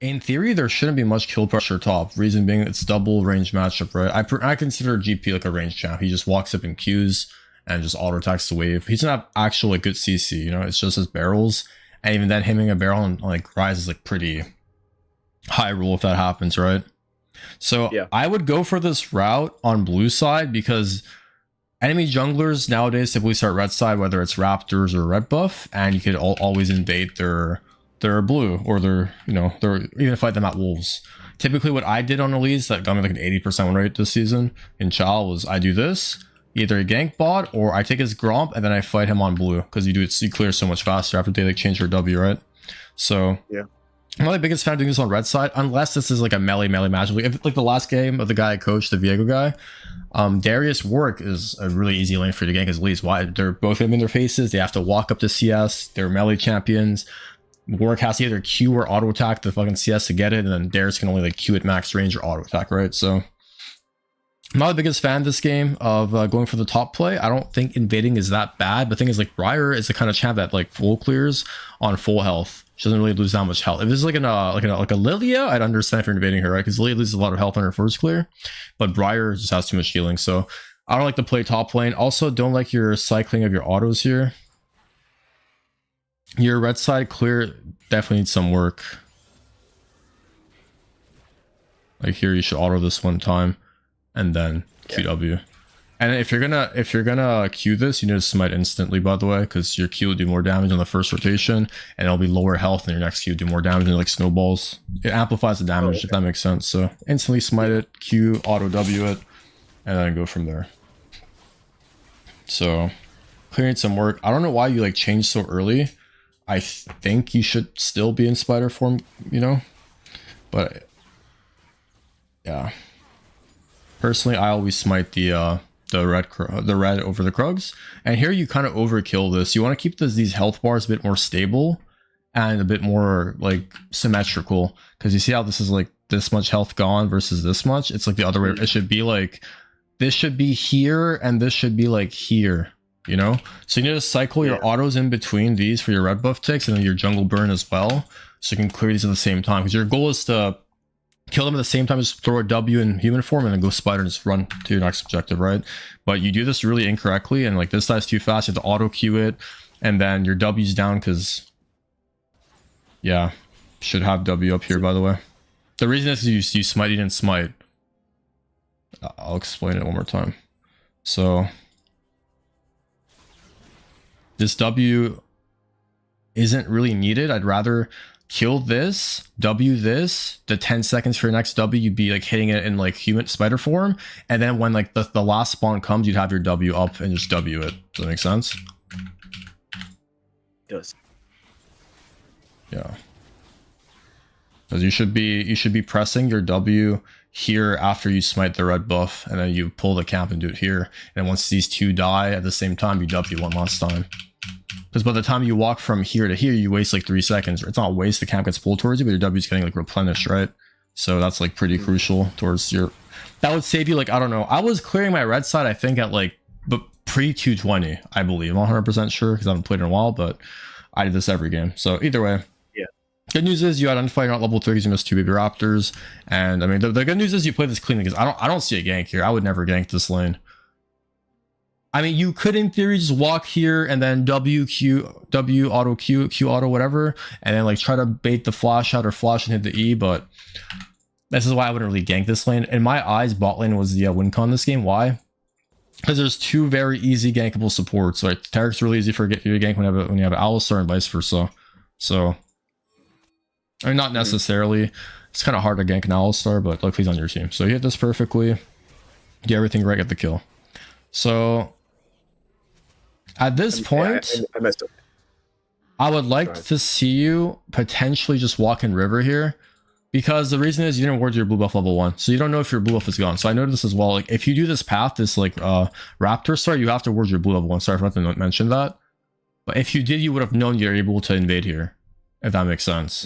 In theory, there shouldn't be much kill pressure top. Reason being, it's double range matchup, right? I consider GP like a range champ. He just walks up in queues and just auto attacks the wave. He's not actual like good CC, you know. It's just his barrels, and even then, hitting a barrel on like Rise is like pretty high rule if that happens, right? So Yeah. I would go for this route on blue side because enemy junglers nowadays typically start red side, whether it's Raptors or red buff, and you could always invade their blue or their, you know, their, even fight them at wolves. Typically what I did on ELISE that got me like an 80% win rate this season in Chow was I do this, either a gank bot or I take his Gromp and then I fight him on blue because you clear so much faster after they like change their W, right? So yeah. I'm not the biggest fan of doing this on red side, unless this is like a melee match. Like the last game of the guy I coached, the Viego guy, Darius Warwick is a really easy lane for you to gank as least. Why? They're both in their faces. They have to walk up to CS. They're melee champions. Warwick has to either Q or auto attack the fucking CS to get it, and then Darius can only like Q at max range or auto attack, right? So I'm not the biggest fan of this game of going for the top play. I don't think invading is that bad. The thing is, like, Briar is the kind of champ that like full clears on full health. She doesn't really lose that much health. If this is like a Lilia, I'd understand if you're invading her, right? Because Lilia loses a lot of health on her first clear, but Briar just has too much healing. So I don't like to play top lane. Also, don't like your cycling of your autos here. Your red side clear definitely needs some work. Like here, you should auto this one time, and then QW. And if you're gonna Q this, you need to smite instantly, by the way, because your Q will do more damage on the first rotation, and it'll be lower health, and your next Q will do more damage, and like snowballs. It amplifies the damage, if that makes sense. So instantly smite it, Q, auto W it, and then go from there. So clearing some work. I don't know why you like changed so early. I think you should still be in spider form, you know, but yeah. Personally, I always smite the red over the Krugs, and here you kind of overkill this. You want to keep these health bars a bit more stable and a bit more like symmetrical, because you see how this is like this much health gone versus this much. It's like the other way. It should be like this should be here and this should be like here, you know. So you need to cycle your autos in between these for your red buff ticks and then your jungle burn as well, so you can clear these at the same time, because your goal is to kill them at the same time as throw a W in human form and then go spider and just run to your next objective, right? But you do this really incorrectly, and like this dies too fast. You have to auto queue it, and then your W's down because, yeah, should have W up here, by the way. The reason is you smite, you didn't smite. I'll explain it one more time. So this W isn't really needed. I'd rather kill this, W this, the 10 seconds for your next W, you'd be like hitting it in like human spider form, and then when like the last spawn comes, you'd have your W up and just W it. Does that make sense? It does. Yeah. Because you should be pressing your W here after you smite the red buff, and then you pull the camp and do it here. And once these two die at the same time, you W one last time. Because by the time you walk from here to here, you waste like 3 seconds. It's not waste, the camp gets pulled towards you, but your W is getting like replenished, right? So that's like pretty crucial towards your... That would save you like, I don't know. I was clearing my red side, I think at like, but pre-220, I believe. I'm 100% sure because I haven't played in a while, but I did this every game. So either way. Yeah. Good news is you identify you're not level 3 because you missed 2 baby raptors. And I mean, the good news is you play this cleanly, because I don't see a gank here. I would never gank this lane. I mean, you could in theory just walk here and then W auto Q auto whatever, and then like try to bait the flash out or flash and hit the E, but this is why I wouldn't really gank this lane. In my eyes, bot lane was the win con this game. Why? Because there's 2 very easy gankable supports. Like Tarek's really easy for you to gank when you have Alistar and vice versa. So I mean, not necessarily. It's kind of hard to gank an Alistar, but luckily he's on your team. So you hit this perfectly, get everything right, get the kill. So at this point, I messed up. I would like to see you potentially just walk in river here, because the reason is you didn't ward your blue buff level 1, so you don't know if your blue buff is gone. So I noticed this as well. Like if you do this path, this like Raptor start, you have to ward your blue level 1. Sorry, I forgot to mention that. But if you did, you would have known you're able to invade here, if that makes sense.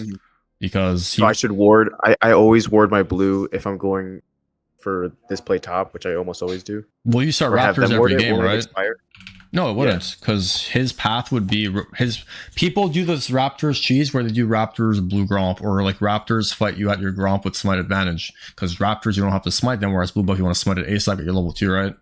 Because So I should ward. I always ward my blue if I'm going for this play top, which I almost always do. Well, you start Raptors every game, right? No, it wouldn't, because his path would be his. People do this Raptors cheese where they do Raptors blue Gromp, or like Raptors fight you at your Gromp with smite advantage. Because Raptors you don't have to smite them, whereas blue buff you want to smite it ASAP at your level 2, right?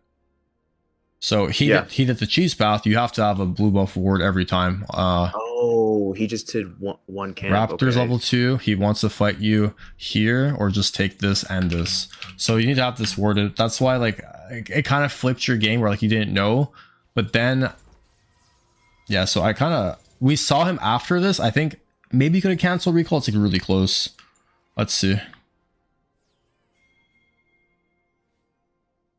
So he did the cheese path. You have to have a blue buff ward every time. Oh, he just did one camp. Raptors level 2. He wants to fight you here, or just take this and this. So you need to have this warded. That's why like it kind of flipped your game where like you didn't know. But then, yeah, so we saw him after this. I think maybe you could have canceled recall. It's like really close. Let's see.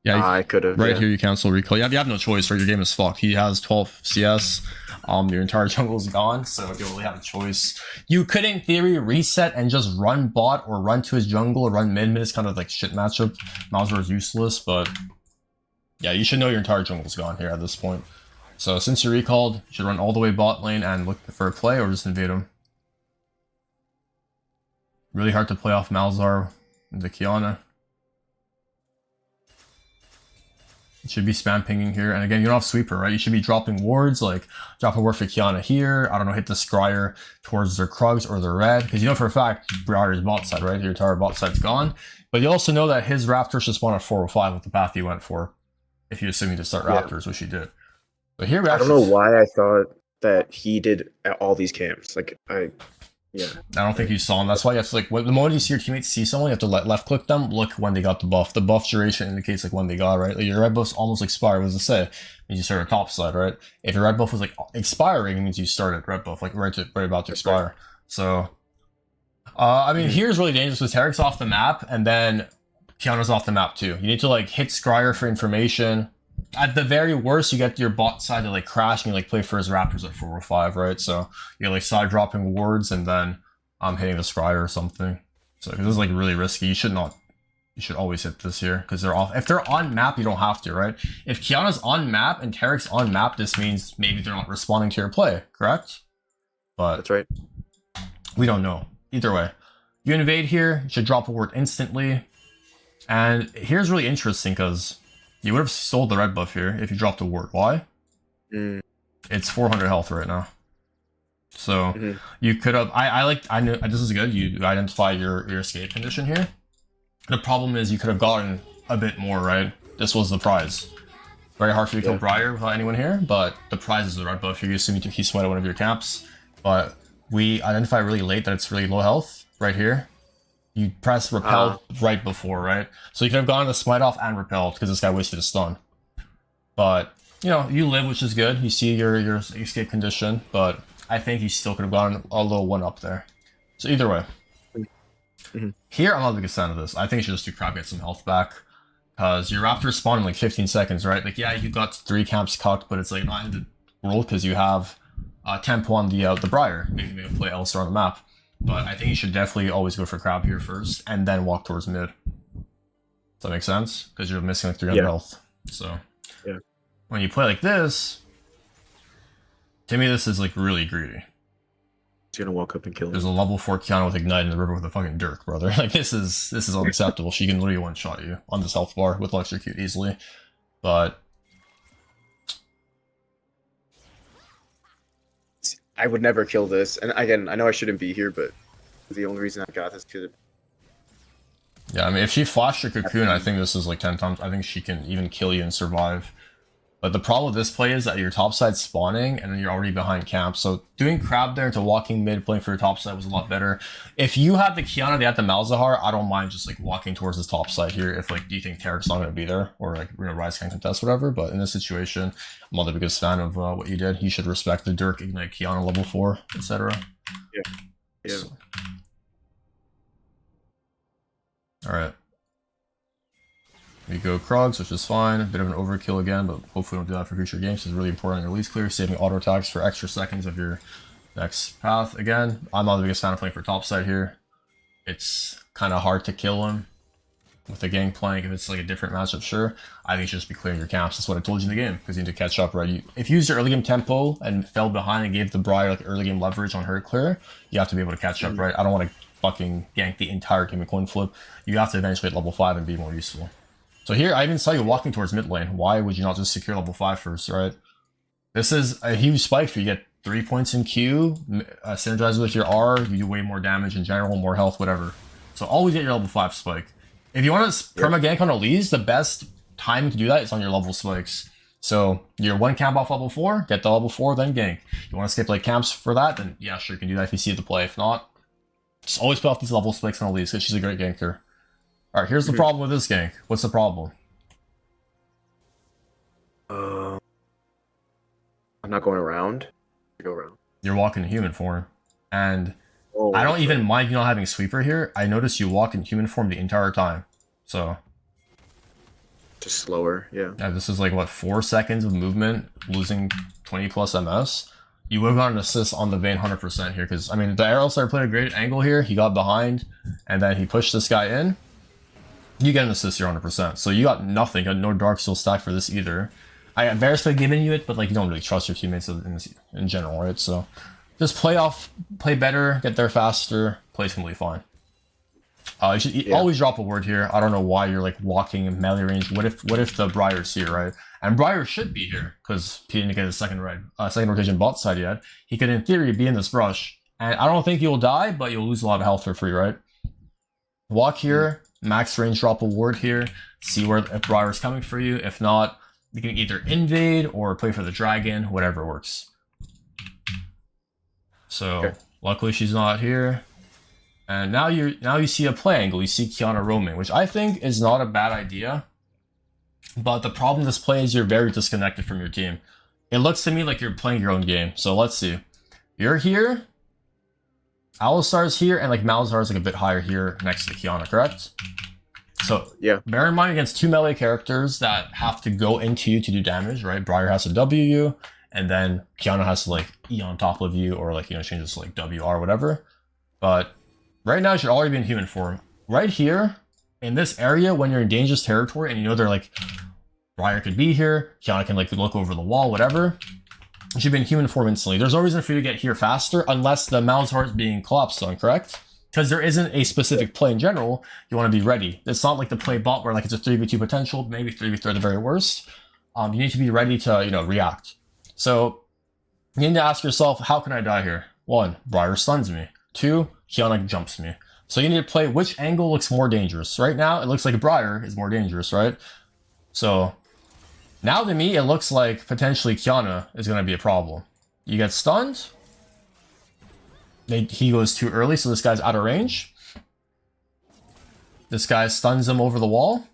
Yeah, I could have. Right here, you cancel recall. You have no choice, right? Your game is fucked. He has 12 CS. Your entire jungle is gone, so you don't really have a choice. You could, in theory, reset and just run bot or run to his jungle or run mid. Mid is kind of like shit matchup. Mauser is useless, but yeah, you should know your entire jungle is gone here at this point. So since you're recalled, you should run all the way bot lane and look for a play or just invade him. Really hard to play off Malzahar into Kiana. You should be spam pinging here. And again, you don't have sweeper, right? You should be dropping wards, like drop a ward for Kiana here. I don't know, hit the Scryer towards their Krugs or their red. Because you know for a fact, Briar's bot side, right? Your entire bot side's gone. But you also know that his Raptors just spawn at 405 with the path he went for. If you assume he to start Raptors, which he did. But here we I don't know why I thought that he did all these camps. Like I don't think you saw him. That's why you have to like the moment you see your teammates see someone, you have to left click them, look when they got the buff. The buff duration indicates like when they got, right? Like your red buff's almost expired. What does it say? It means you started top side, right? If your red buff was like expiring, it means you started red buff, like right about to expire. Right. So I mean here's really dangerous because Tarek's off the map and then Kiana's off the map too. You need to like hit Scryer for information. At the very worst, you get your bot side to like crash and you like play for his Raptors at 405, right? So you're like side dropping wards and then hitting the Scryer or something. So this is like really risky. You should always hit this here because they're off. If they're on map, you don't have to, right? If Kiana's on map and Tarek's on map, this means maybe they're not responding to your play, correct? But that's right. We don't know. Either way, you invade here, you should drop a ward instantly. And here's really interesting because you would have sold the red buff here if you dropped a ward. Why? It's 400 health right now. So you could have. I knew this is good. You identify your escape condition here. The problem is you could have gotten a bit more, right? This was the prize. Very hard for you to kill Briar without anyone here, but the prize is the red buff. You're assuming he smited one of your camps, but we identify really late that it's really low health right here. You press repelled right before, right? So you could have gone to smite off and repelled because this guy wasted a stun. But, you know, you live, which is good. You see your escape condition, but I think you still could have gone a little one up there. So either way. Here, I'm not the biggest fan of this. I think you should just do crap, get some health back. Because your Raptors spawn in like 15 seconds, right? Like, yeah, you got 3 camps cucked, but it's like not in the world because you have tempo on the Briar. Maybe make a play elsewhere on the map. But I think you should definitely always go for crab here first, and then walk towards mid. Does that make sense? Because you're missing like 300 health. So when you play like this, to me this is like really greedy. He's gonna walk up and kill him. There's a level 4 Kiana with Ignite in the river with a fucking Dirk, brother. Like this is unacceptable. She can literally one-shot you on this health bar with Electrocute easily. But I would never kill this. And again, I know I shouldn't be here, but the only reason I got this because yeah, I mean, if she flashed her cocoon, I think this is like 10 times. I think she can even kill you and survive. But the problem with this play is that your top side spawning and then you're already behind camp. So doing crab there into walking mid, playing for your top side was a lot better. If you had the Kiana, they had the Malzahar, I don't mind just like walking towards this top side here. If like, do you think Tarek's not going to be there or like we're going to Rise can contest, whatever. But in this situation, I'm not the biggest fan of what you did. You should respect the Dirk, Ignite, Kiana level 4, etc. Yeah. So. All right. We go Krugs, which is fine. A bit of an overkill again, but hopefully we don't do that for future games. It's really important in your ELISE clear, saving auto attacks for extra seconds of your next path. Again, I'm not the biggest fan of playing for topside here. It's kind of hard to kill him with the gang playing. If it's like a different matchup, sure. I think you should just be clearing your camps. That's what I told you in the game, because you need to catch up, right? If you used your early game tempo and fell behind and gave the Briar like early game leverage on her clear, you have to be able to catch up, right? I don't want to fucking gank the entire game and coin flip. You have to eventually hit level 5 and be more useful. So here, I even saw you walking towards mid lane. Why would you not just secure level 5 first, right? This is a huge spike for you. You get 3 points in Q, synergize with your R, you do way more damage in general, more health, whatever. So always get your level 5 spike. If you want to perma gank on ELISE, the best time to do that is on your level spikes. So you're 1 camp off level 4, get the level 4, then gank. You want to skip like camps for that, then yeah, sure, you can do that if you see the play. If not, just always put off these level spikes on ELISE because she's a great ganker. Alright, here's the problem with this gank. What's the problem? I'm not going around. I go around. You're walking in human form. And I don't even mind you not having sweeper here. I notice you walk in human form the entire time. So just slower, yeah. This is like what, 4 seconds of movement, losing 20 plus MS. You would have gotten an assist on the Vayne 100% here, because I mean the arrow star played a great angle here. He got behind and then he pushed this guy in. You get an assist here 100%. So you got nothing, got no dark soul stack for this either. I embarrassed by giving you it, but like you don't really trust your teammates in general, right? So just play better, get there faster, play's completely fine. You should always drop a word here. I don't know why you're like walking in melee range. What if the Briar's here, right? And Briar should be here because he didn't get his second rotation bot side yet. He could in theory be in this brush, and I don't think you'll die, but you'll lose a lot of health for free, right? Walk here, max range, drop a ward here, see where if Briar's coming for you. If not, you can either invade or play for the dragon, whatever works. So luckily she's not here. And now you see a play angle. You see Qiyana roaming, which I think is not a bad idea. But the problem with this play is you're very disconnected from your team. It looks to me like you're playing your own game. So let's see. You're here. Alistar's here, and like Malzar's like a bit higher here next to Qiyana, correct? So yeah, bear in mind against 2 melee characters that have to go into you to do damage, right? Briar has to W you, and then Qiyana has to like E on top of you, or like, you know, change this to like WR, whatever. But right now, you should already be in human form. Right here, in this area, when you're in dangerous territory, and you know they're like, Briar could be here, Qiyana can like look over the wall, whatever. You should be in human form instantly. There's no reason for you to get here faster unless the Malzahar is being collapsed on, correct? Because there isn't a specific play in general, you want to be ready. It's not like the play bot where like it's a 3v2 potential, maybe 3v3 at the very worst. You need to be ready to, you know, react. So you need to ask yourself, how can I die here? 1, Briar stuns me. 2, Qiyana jumps me. So you need to play which angle looks more dangerous. Right now, it looks like Briar is more dangerous, right? So now to me, it looks like potentially Qiyana is going to be a problem. You get stunned. He goes too early, so this guy's out of range. This guy stuns him over the wall.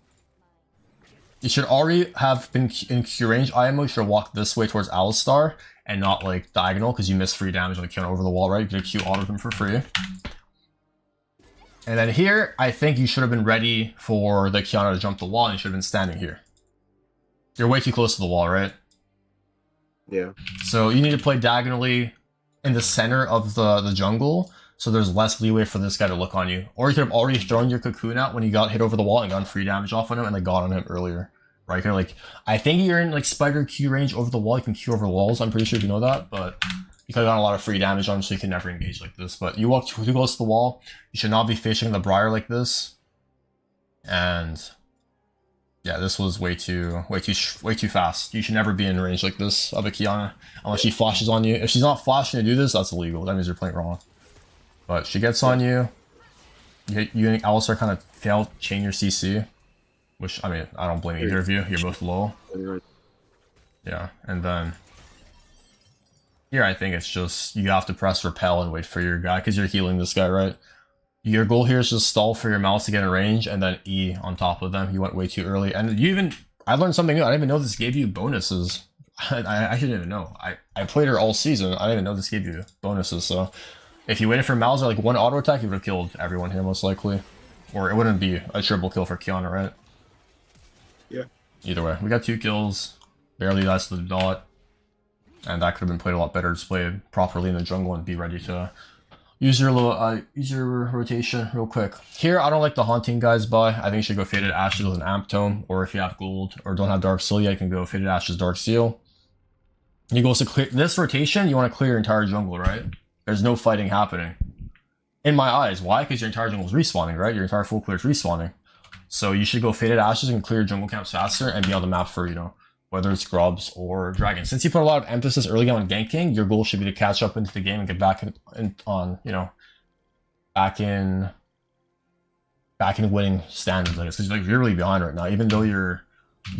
You should already have been in Q range. IMO should walk this way towards Alistar and not like diagonal because you miss free damage on the Qiyana over the wall, right? You get a Q auto him for free. And then here, I think you should have been ready for the Qiyana to jump the wall and you should have been standing here. You're way too close to the wall, right? Yeah. So you need to play diagonally in the center of the jungle, so there's less leeway for this guy to look on you. Or you could have already thrown your cocoon out when you got hit over the wall and gotten free damage off on him and like got on him earlier. Right? You could like, I think you're in like spider Q range over the wall. You can Q over walls, I'm pretty sure you know that, but you could have gotten a lot of free damage on him, so you can never engage like this. But you walk too close to the wall, you should not be facing the Briar like this. And yeah, this was way too fast. You should never be in range like this of a Qiyana unless she flashes on you. If she's not flashing to do this, that's illegal. That means you're playing wrong. But she gets on you. You and Alistar kind of fail chain your CC, which I mean I don't blame either of you. You're both low. Yeah, and then here I think it's just you have to press repel and wait for your guy because you're healing this guy, right? Your goal here is just stall for your mouse to get in range and then E on top of them. You went way too early. And I learned something new. I didn't even know this gave you bonuses. I didn't even know. I played her all season. I didn't even know this gave you bonuses. So if you waited for Malzahar like 1 auto attack, you would have killed everyone here most likely. Or it wouldn't be a triple kill for Qiyana, right? Yeah. Either way, we got 2 kills. Barely dies to the dot. And that could have been played a lot better. Just play it properly in the jungle and be ready to use your rotation real quick. Here, I don't like the Haunting guys buy. I think you should go Faded Ashes with an Amp Tome, or if you have gold or don't have Dark Seal yet, you can go Faded Ashes, Dark Seal. You go to clear this rotation, you want to clear your entire jungle, right? There's no fighting happening. In my eyes. Why? Because your entire jungle is respawning, right? Your entire full clear is respawning. So you should go Faded Ashes and clear your jungle camps faster and be on the map for, you know, whether it's grubs or dragon. Since you put a lot of emphasis early on ganking, your goal should be to catch up into the game and get back on, you know, back in winning standards, I guess. Because like, you're really behind right now. Even though you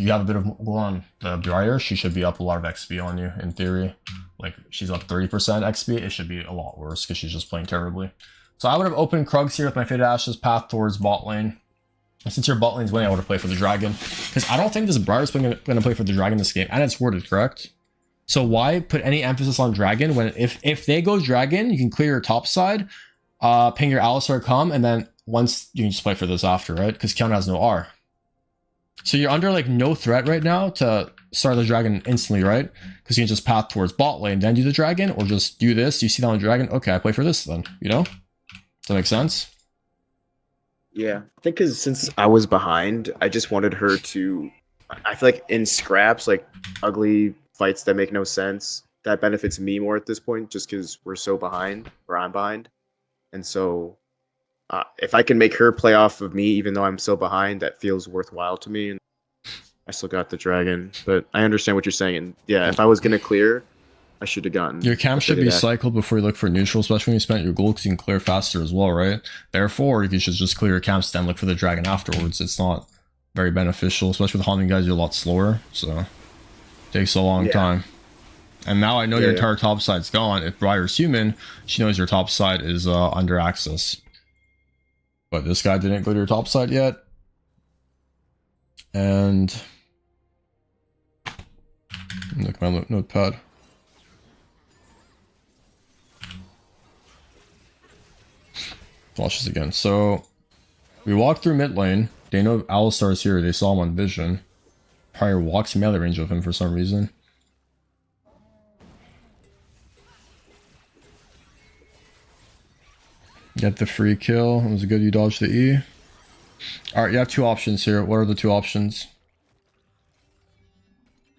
have a bit of goal on the Briar, she should be up a lot of XP on you, in theory. Like, she's up 30% XP. It should be a lot worse because she's just playing terribly. So I would have opened Krugs here with my Faded Ashes path towards bot lane. And since your bot lane's winning, I would have played for the Dragon. Because I don't think this Briar's going to play for the Dragon this game. And it's worded, correct? So why put any emphasis on Dragon when if they go Dragon, you can clear your top side, ping your Alistar come, and then once you can just play for this after, right? Because Kiana has no R. So you're under like no threat right now to start the Dragon instantly, right? Because you can just path towards bot lane, then do the Dragon, or just do this. You see that on the Dragon, okay, I play for this then, you know? Does that make sense? Yeah, I think because since I was behind, I just wanted her to. I feel like in scraps, like ugly fights that make no sense, that benefits me more at this point, just because we're so behind, or I'm behind, and so if I can make her play off of me, even though I'm so behind, that feels worthwhile to me. And I still got the Dragon, but I understand what you're saying. And yeah, if I was gonna clear, I should have gotten. Your camp should be cycled before you look for neutral, especially when you spent your gold, because you can clear faster as well, right? Therefore, you should just clear your camps, then look for the Dragon afterwards. It's not very beneficial, especially with haunting guys. You're a lot slower, so it takes a long time. And now I know your entire top side's gone. If Briar's human, she knows your top side is under access. But this guy didn't go to your top side yet. And look at my notepad. Flashes again. So we walked through mid lane. They know Alistar's here. They saw him on vision. Prior walks melee range of him for some reason. Get the free kill. It was good you dodged the E. Alright, you have two options here. What are the two options?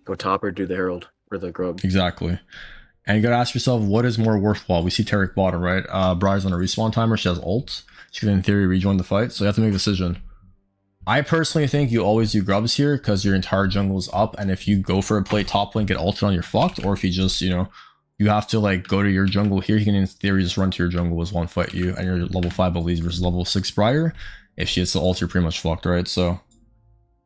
Go top or do the Herald or the Grub. Exactly. And you gotta ask yourself, what is more worthwhile? We see Tarek bottom, right? Briar's on a respawn timer. She has ult. She can, in theory, rejoin the fight. So you have to make a decision. I personally think you always do grubs here because your entire jungle is up. And if you go for a play top lane, get ulted on, you're fucked. Or if you just, you know, you have to like go to your jungle here. You can, in theory, just run to your jungle as one fight you. And you're level 5 Elise versus level 6 Briar. If she hits the ult, you're pretty much fucked, right? So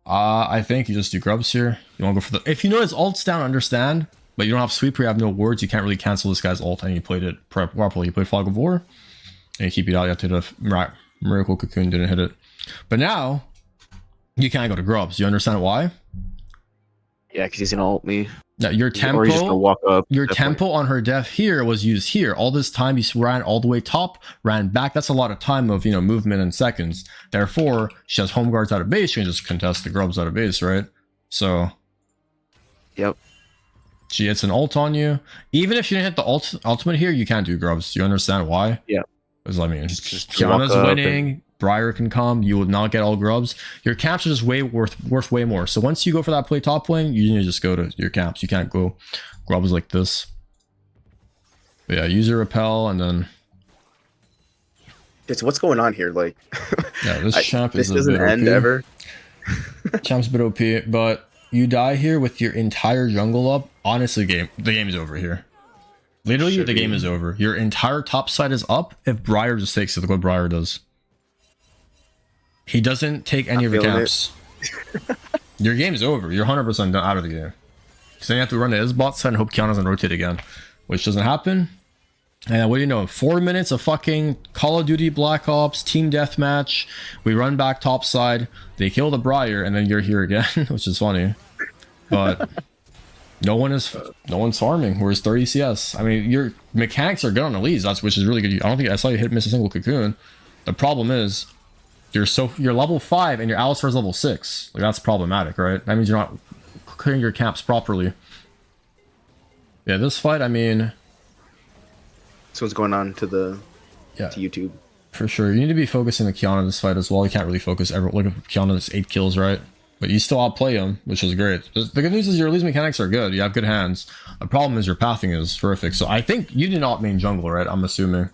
I think you just do grubs here. You want to go for the... If you know his ult's down, understand. But you don't have sweeper, you have no wards, you can't really cancel this guy's ult, and you played it properly. You played Fog of War, and you keep it out. You have to hit a Miracle Cocoon, didn't hit it. But now, you can't go to grubs. You understand why? Yeah, because he's gonna ult me. Yeah, your tempo, or he's just gonna walk up. your tempo on her death here was used here. All this time, you ran all the way top, ran back. That's a lot of time of, you know, movement in seconds. Therefore, she has home guards out of base. She can just contest the grubs out of base, right? So, yep. She hits an ult on you. Even if she didn't hit the ultimate here, you can't do grubs. You understand why? Yeah. Because I mean, Kiana's winning. Briar can come. You will not get all grubs. Your camps are just worth way more. So once you go for that play top lane, you need to just go to your camps. You can't go grubs like this. But yeah, use your repel and then. It's what's going on here. Like, yeah, this champ is this doesn't end ever. Champ's a bit OP, but you die here with your entire jungle up. Honestly, the game is over here. Literally, the game is over. Your entire top side is up if Briar just takes it, like what Briar does. He doesn't take any of your camps. Your game is over. You're 100% done out of the game. So then you have to run to his bot side and hope Kiana doesn't rotate again, which doesn't happen. And what do you know? 4 minutes of fucking Call of Duty Black Ops team deathmatch. We run back top side. They kill the Briar, and then you're here again, which is funny. But no one's farming. Whereas 30 CS. I mean, your mechanics are good on ELISE, which is really good. I don't think I saw you miss a single cocoon. The problem is you're level 5 and your Alistar is level 6. Like, that's problematic, right? That means you're not clearing your camps properly. Yeah, this fight, I mean, So what's going on to the to YouTube? For sure. You need to be focusing on Kiana in this fight as well. You can't really focus look at Kiana's 8 kills, right? But you still outplay him, which is great. The good news is your ELISE mechanics are good. You have good hands. The problem is your pathing is terrific. So I think you did not main jungle, right? I'm assuming.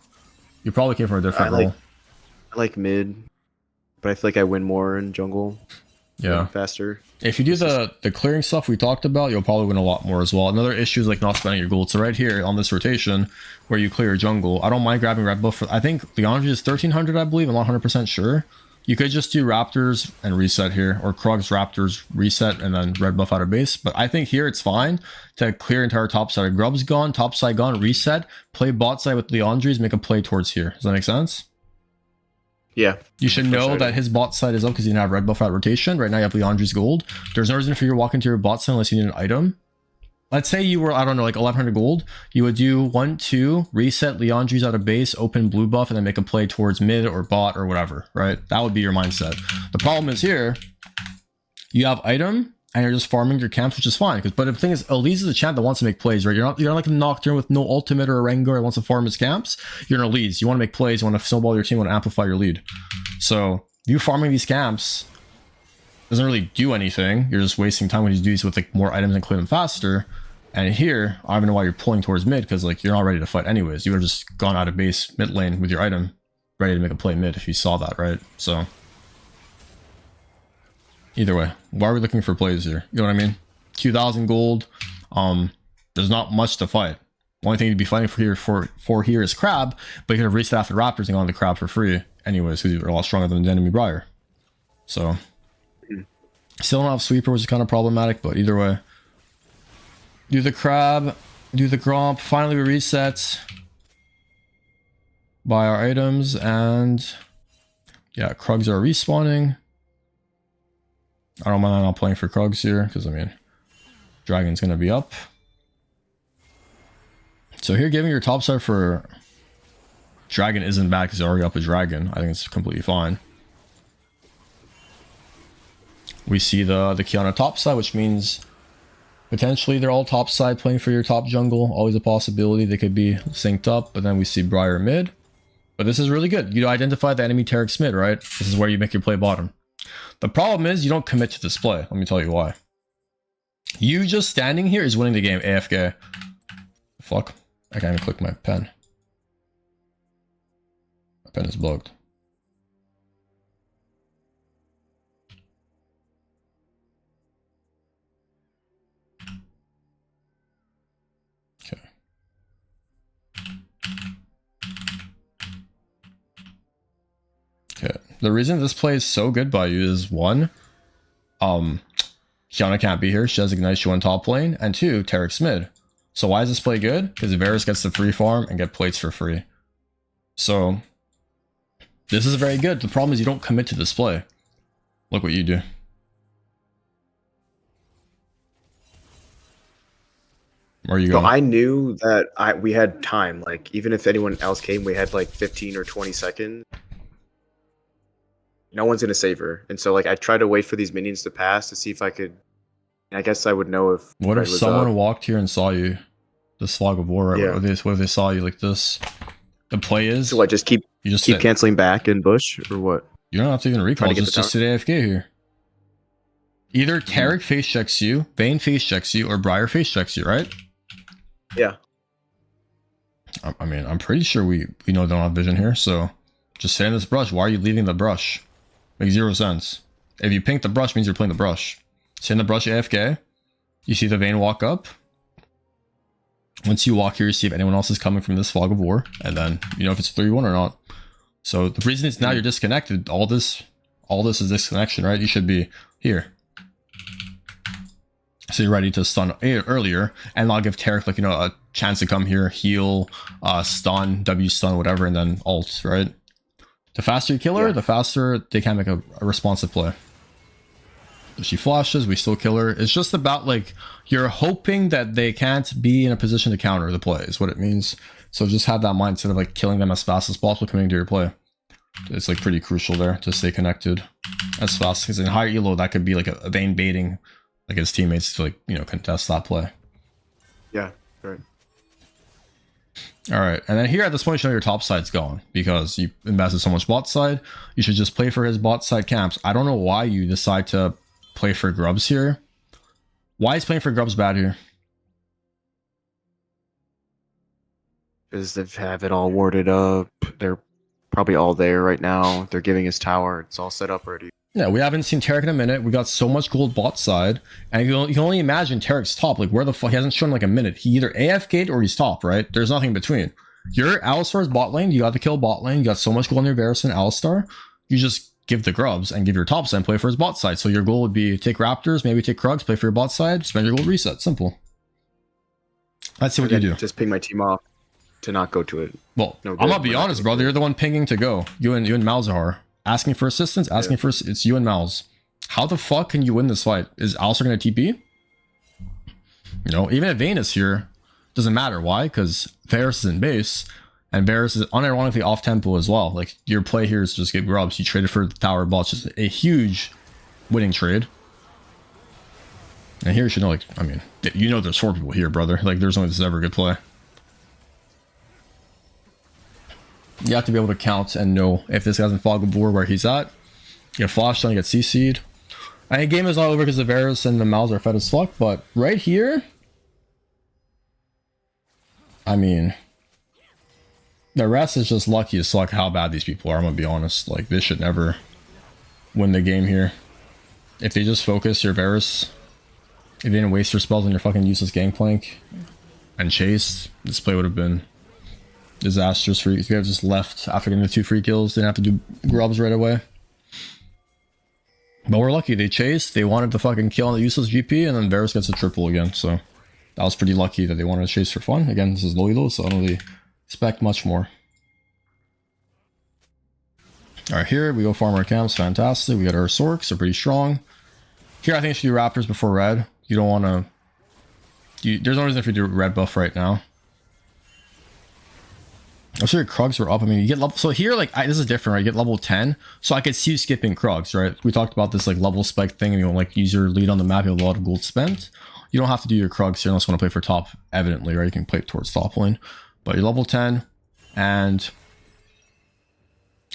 You probably came from a different role. I like mid, but I feel like I win more in jungle. Yeah. faster. If you do the clearing stuff we talked about, you'll probably win a lot more as well. Another issue is like not spending your gold. So right here on this rotation where you clear your jungle, I don't mind grabbing red buff. I think Leandri is 1300, I believe. I'm not 100% sure. You could just do Raptors and reset here, or Krug's Raptors reset and then red buff out of base. But I think here it's fine to clear entire top side. Grub's gone, top side gone, reset, play bot side with Leandri's, make a play towards here. Does that make sense? Yeah. You should know that his bot side is up because you didn't have red buff at rotation. Right now you have Leandri's gold. There's no reason for you to walk into your bot side unless you need an item. Let's say you were, I don't know, like 1100 gold. You would do 1, 2, reset Leandri's out of base, open blue buff, and then make a play towards mid or bot or whatever, right? That would be your mindset. The problem is here, you have item and you're just farming your camps, which is fine. But the thing is, ELISE is a champ that wants to make plays, right? You're not like a Nocturne with no ultimate or a Rengar that wants to farm his camps. You're an ELISE. You want to make plays, you want to snowball your team, you want to amplify your lead. So you farming these camps doesn't really do anything. You're just wasting time when you do these with like more items and clear them faster. And here, I don't know why you're pulling towards mid, because like you're not ready to fight anyways. You would have just gone out of base mid lane with your item, ready to make a play mid if you saw that, right? So either way, why are we looking for plays here? You know what I mean? 2,000 gold. There's not much to fight. The only thing you'd be fighting for here is crab, but you could have reached after raptors and gone to crab for free anyways, because you're a lot stronger than the enemy Briar. So still don't have sweeper, which is kind of problematic, but either way. Do the crab, do the gromp, finally we reset. Buy our items, and yeah, Krugs are respawning. I don't mind not playing for Krugs here, because I mean, Dragon's gonna be up. So here, giving your top side for Dragon isn't bad because you're already up a Dragon. I think it's completely fine. We see the Kiana top side, which means potentially they're all top side playing for your top jungle. Always a possibility they could be synced up, but then we see Briar mid. But this is really good. You identify the enemy Terex mid, right? This is where you make your play bottom. The problem is you don't commit to this play. Let me tell you why. You just standing here is winning the game AFK. Fuck. I can't even click my pen. My pen is bugged. Okay. Okay. The reason this play is so good by you is one, Kiana can't be here. She has Ignite. She went top lane. And two, Terex mid. So why is this play good? Because Varus gets the free farm and get plates for free. So this is very good. The problem is you don't commit to this play. Look what you do. Where are you going? So I knew that we had time. Like even if anyone else came, we had like 15 or 20 seconds. No one's gonna save her, and so like I tried to wait for these minions to pass to see if I could. I guess I would know if. What if someone walked here and saw you? This fog of war, right? Yeah. What if they saw you like this? The play is. So what? Just keep canceling back in bush or what? You don't have to even recall. Just sit AFK here. Either Tarek face checks you, Vayne face checks you, or Briar face checks you, right? Yeah. I mean, I'm pretty sure we know they don't have vision here, so just stay in this brush. Why are you leaving the brush? Makes zero sense. If you pink the brush, means you're playing the brush. Stay in the brush AFK. You see the Vayne walk up. Once you walk here, you see if anyone else is coming from this fog of war, and then you know if it's 3-1 or not. So the reason is now you're disconnected. All this is disconnection, right? You should be here. So you're ready to stun earlier, and I'll give Tarek like a chance to come here, heal, stun, W stun, whatever, and then ult, right? The faster you kill her, the faster they can make a responsive play. If she flashes, we still kill her. It's just about like you're hoping that they can't be in a position to counter the play is what it means. So just have that mindset of like killing them as fast as possible coming to your play. It's like pretty crucial there to stay connected as fast, because in higher elo that could be like a Vayne baiting like his teammates to like contest that play. Yeah, right. All right, and then here at this point, you know your top side's gone because you invested so much bot side. You should just play for his bot side camps. I don't know why you decide to play for grubs here. Why is playing for grubs bad here? Because they have it all warded up. They're probably all there right now. They're giving his tower. It's all set up already. Yeah, we haven't seen Tarek in a minute. We got so much gold bot side, and you can only imagine Tarek's top. Like, where the fuck? He hasn't shown like a minute. He either AFK'd or he's top, right? There's nothing in between. Your Alistar's bot lane. You got to kill bot lane. You got so much gold on your Varus and Alistar. You just give the grubs and give your top side and play for his bot side. So your goal would be take Raptors, maybe take Krugs, play for your bot side, spend your gold reset. Simple. Let's see what you do. Just ping my team off to not go to it. Well, no, I'm gonna be honest, brother. You're the one pinging to go. You and Malzahar. Asking for assistance, asking for it's you and Malz. How the fuck can you win this fight? Is Alistar gonna TP? You know, even if Vayne is here, doesn't matter. Why? Because Varus is in base, and Varus is unironically off tempo as well. Like, your play here is just get grubs. You traded for the tower ball. It's just a huge winning trade. And here you should know, like, I mean, you know there's 4 people here, brother. Like, there's only this ever a good play. You have to be able to count and know if this guy's in fog of war where he's at. You get flashed on, you get CC'd. I think game is not over because the Varus and the Malz are fed as fuck, but right here, I mean, the rest is just lucky as fuck how bad these people are. I'm gonna be honest. Like, this should never win the game here. If they just focus your Varus, if they didn't waste your spells on your fucking useless Gangplank and chase, this play would have been disastrous for you. If you have just left after getting the 2 free kills, didn't have to do grubs right away. But we're lucky. They chased, they wanted to fucking kill on the useless GP, and then Varus gets a triple again. So that was pretty lucky that they wanted to chase for fun. Again, this is Loyal, so I don't really expect much more. Alright, here we go farm our camps. Fantastic. We got our Sorks, they're pretty strong. Here I think you should do Raptors before red. You don't want to... There's no reason for you to do red buff right now. I'm sure your Krugs were up. I mean, you get level. So here, like, this is different, right? You get level 10. So I could see you skipping Krugs, right? We talked about this, like, level spike thing, and you know, like, use your lead on the map. You have a lot of gold spent. You don't have to do your Krugs here unless you want to play for top, evidently, right? You can play towards top lane. But you're level 10, and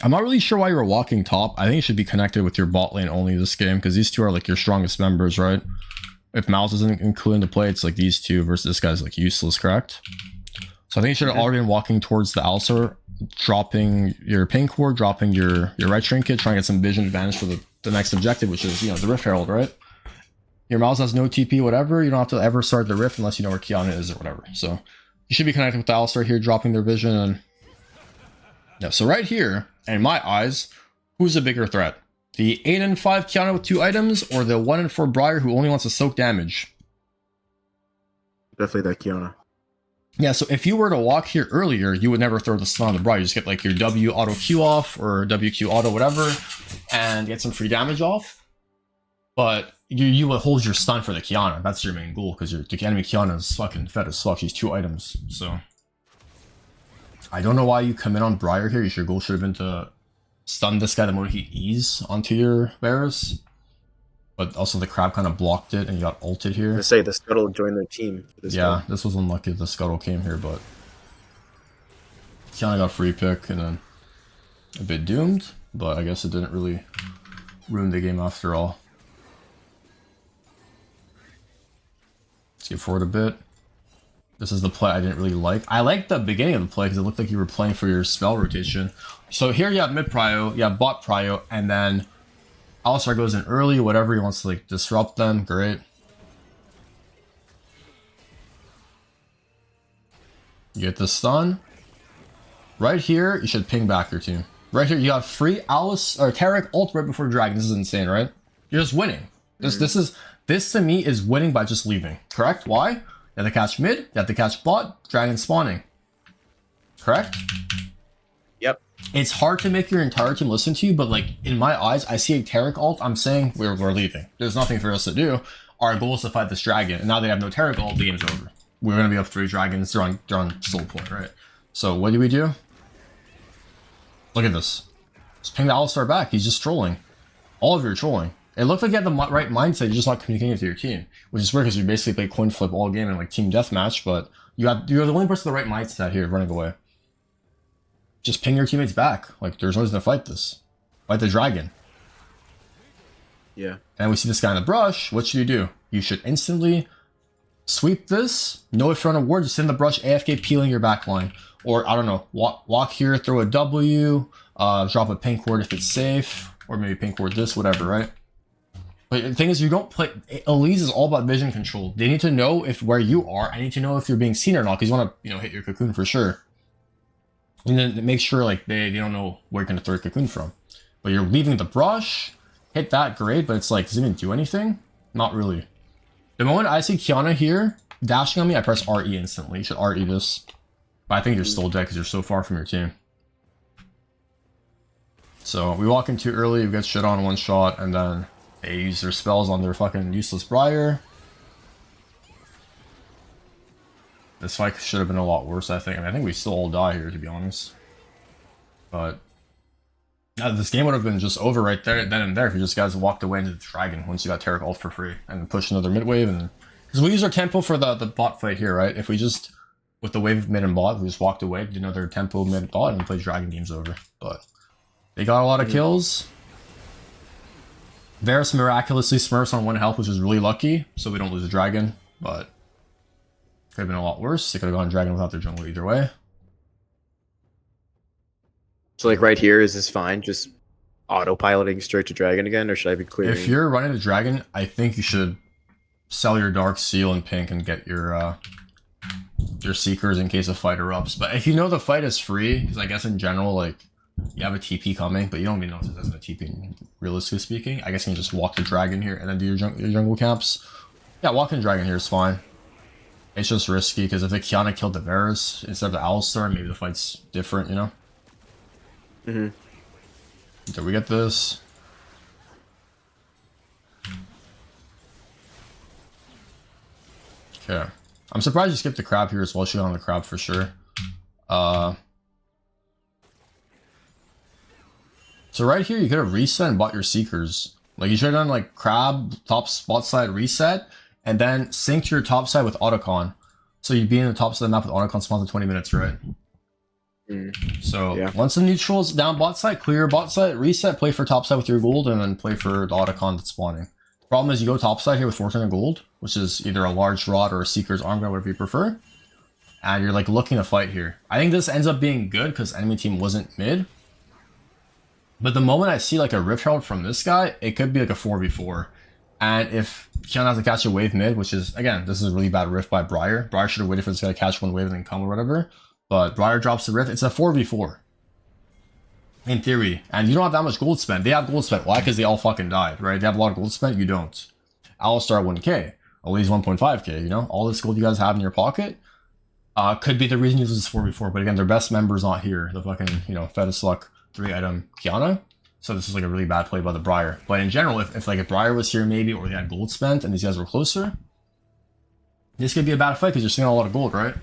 I'm not really sure why you were walking top. I think you should be connected with your bot lane only this game, because these two are, like, your strongest members, right? If Malz isn't included in the play, it's, like, these two versus this guy's, like, useless, correct? So I think you should have already been walking towards the Alistar, dropping your pink ward, dropping your red trinket, trying to get some vision advantage for the next objective, which is, you know, the Rift Herald, right? Your Malz has no TP, whatever. You don't have to ever start the Rift unless you know where Kiana is or whatever. So you should be connected with the Alistar here, dropping their vision. And yeah, so right here, in my eyes, who's a bigger threat? The 8 and 5 Kiana with 2 items, or the 1 and 4 Briar who only wants to soak damage? Definitely that Kiana. Yeah, so if you were to walk here earlier, you would never throw the stun on the Briar. You just get like your W auto Q off or WQ auto whatever and get some free damage off. But you would hold your stun for the Kiana. That's your main goal because the enemy Kiana is fucking fed as fuck. She's 2 items. So I don't know why you come in on Briar here. Your goal should have been to stun this guy the moment he E's onto your Varus. But also the crab kind of blocked it and you got ulted here. I say the Scuttle joined their team. Yeah, this was unlucky the Scuttle came here, but Kiana got free pick and then a bit doomed, but I guess it didn't really ruin the game after all. Let's get forward a bit. This is the play I didn't really like. I liked the beginning of the play because it looked like you were playing for your spell rotation. So here you have mid prio, you have bot prio, and then Alistar goes in early, whatever, he wants to like disrupt them, great. You get the stun. Right here, you should ping back your team. Right here, you got free Alice or Tarek ult right before Dragon. This is insane, right? You're just winning. This to me is winning by just leaving. Correct? Why? You have to catch mid, you have to catch bot, Dragon spawning. Correct? Yep. It's hard to make your entire team listen to you, but like in my eyes, I see a Tarek ult, I'm saying we're leaving. There's nothing for us to do. Our goal is to fight this dragon, and now they have no Tarek ult, the game's over. We're gonna be up 3 dragons, they're on soul point, right? So what do? Look at this. Just ping the Alistar back, he's just trolling. All of you are trolling. It looked like you had the right mindset, you're just not communicating with your team. Which is weird because you basically play coin flip all game in like team deathmatch, but you're the only person with the right mindset here running away. Just ping your teammates back. Like, there's no reason to fight this. Fight the dragon. Yeah. And we see this guy in the brush. What should you do? You should instantly sweep this. No if you're on a ward, just sit in the brush, AFK peeling your back line. Or, I don't know, walk here, throw a W, drop a pink ward if it's safe. or maybe pink ward this, whatever, right? But the thing is, you don't play. ELISE is all about vision control. They need to know if where you are. I need to know if you're being seen or not, because you want to, hit your cocoon for sure. And then make sure like they don't know where you're gonna throw your cocoon from. But you're leaving the brush, hit that, great. But it's like, does it even do anything? Not really. The moment I see Qiyana here dashing on me, I press RE instantly. You should RE this. But I think you're still dead because you're so far from your team. So we walk in too early, we get shit on one shot, and then they use their spells on their fucking useless Briar. This fight should have been a lot worse, I think. I think we still all die here, to be honest. But this game would have been just over right there, then and there, if you just guys walked away into the Dragon once you got Taric ult for free and pushed another mid wave. And because we use our tempo for the bot fight here, right? If we just, with the wave mid and bot, we just walked away, did another tempo mid bot, and played Dragon, game's over. But they got a lot of kills. Varus miraculously smurfs on 1 health, which is really lucky, so we don't lose a Dragon, but could have been a lot worse. They could have gone Dragon without their jungle either way. So like right here, is this fine? Just autopiloting straight to Dragon again, or should I be clearing? If you're running the Dragon, I think you should sell your Dark Seal in pink and get your Seekers in case a fight erupts. But if you know the fight is free, because I guess in general, like, you have a TP coming, but you don't even know if there's a TP, realistically speaking. I guess you can just walk the Dragon here and then do your jungle camps. Yeah, walking Dragon here is fine. It's just risky, because if the Qiyana killed the Varus instead of the Alistar, maybe the fight's different, Mm-hmm. Did we get this? Okay. I'm surprised you skipped the crab here as well. Shoot on the crab for sure. So right here, you could have reset and bought your Seekers. Like, you should have done, like, crab, top spot side reset, and then sync your top side with Autocon. So you'd be in the top side of the map with Autocon spawns in 20 minutes, right? So yeah. Once the neutral's down bot side, clear your bot side, reset, play for top side with your gold, and then play for the Autocon that's spawning. Problem is, you go top side here with 400 gold, which is either a large rod or a Seeker's arm guard, whatever you prefer. And you're like looking to fight here. I think this ends up being good because enemy team wasn't mid. But the moment I see like a Rift Herald from this guy, it could be like a 4v4. And if Qiyana has to catch a wave mid, which is, again, this is a really bad Rift by Briar. Briar should have waited for this guy to catch one wave and then come or whatever. But Briar drops the Rift, it's a 4v4. In theory. And you don't have that much gold spent. They have gold spent. Why? Because they all fucking died, right? They have a lot of gold spent, you don't. Alistar 1k. Elise 1.5k, all this gold you guys have in your pocket. Could be the reason you lose this 4v4. But again, their best member's not here. The fucking, Fetish Luck 3-item Qiyana. So this is like a really bad play by the Briar. But in general, if Briar was here maybe, or they had gold spent and these guys were closer, this could be a bad fight because you're seeing a lot of gold, right?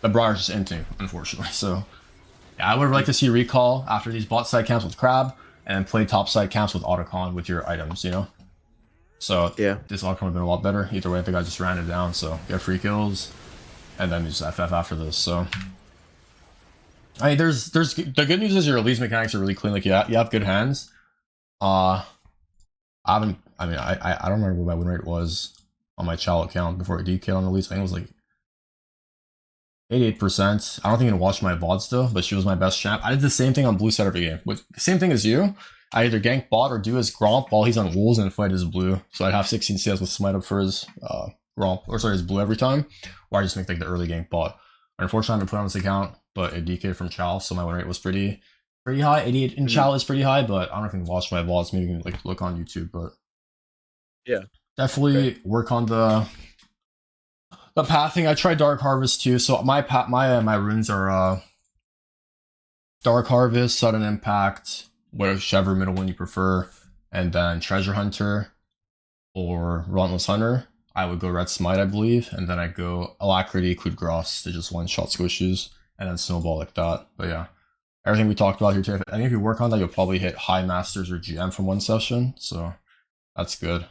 The Briar's just inting, unfortunately. So yeah, I would like to see recall after these bot side camps with Crab, and then play top side camps with Autocon with your items, So yeah, this Autocon would have been a lot better. Either way, the guy just ran it down, so get free kills, and then just FF after this. So I mean, there's the good news is your ELISE mechanics are really clean. Like you have good hands. I don't remember what my win rate was on my Chow account before I DK'd on ELISE. I think it was like 88%. I don't think you can watch my VODs though, but she was my best champ. I did the same thing on blue side every game. With same thing as you. I either gank bot or do his Gromp while he's on wolves and fight his blue. So I'd have 16 CS with smite up for his Gromp, or sorry, his blue every time. Or I just make like the early gank bot. Unfortunately, I haven't put on this account, but it DK'd from Chow, so my win rate was pretty high. 88 in Chow is pretty high, but I don't know if you can watch my VODs. Maybe you can like look on YouTube, but yeah, definitely work on the pathing. I tried Dark Harvest too, so my runes are Dark Harvest, Sudden Impact, whichever middle one you prefer, and then Treasure Hunter or Relentless Hunter. I would go Red Smite, I believe, and then I go Alacrity, Coup de Grace to just one-shot squishes, and then Snowball like that. But yeah, everything we talked about here today, I think if you work on that, you'll probably hit High Masters or GM from one session, so that's good.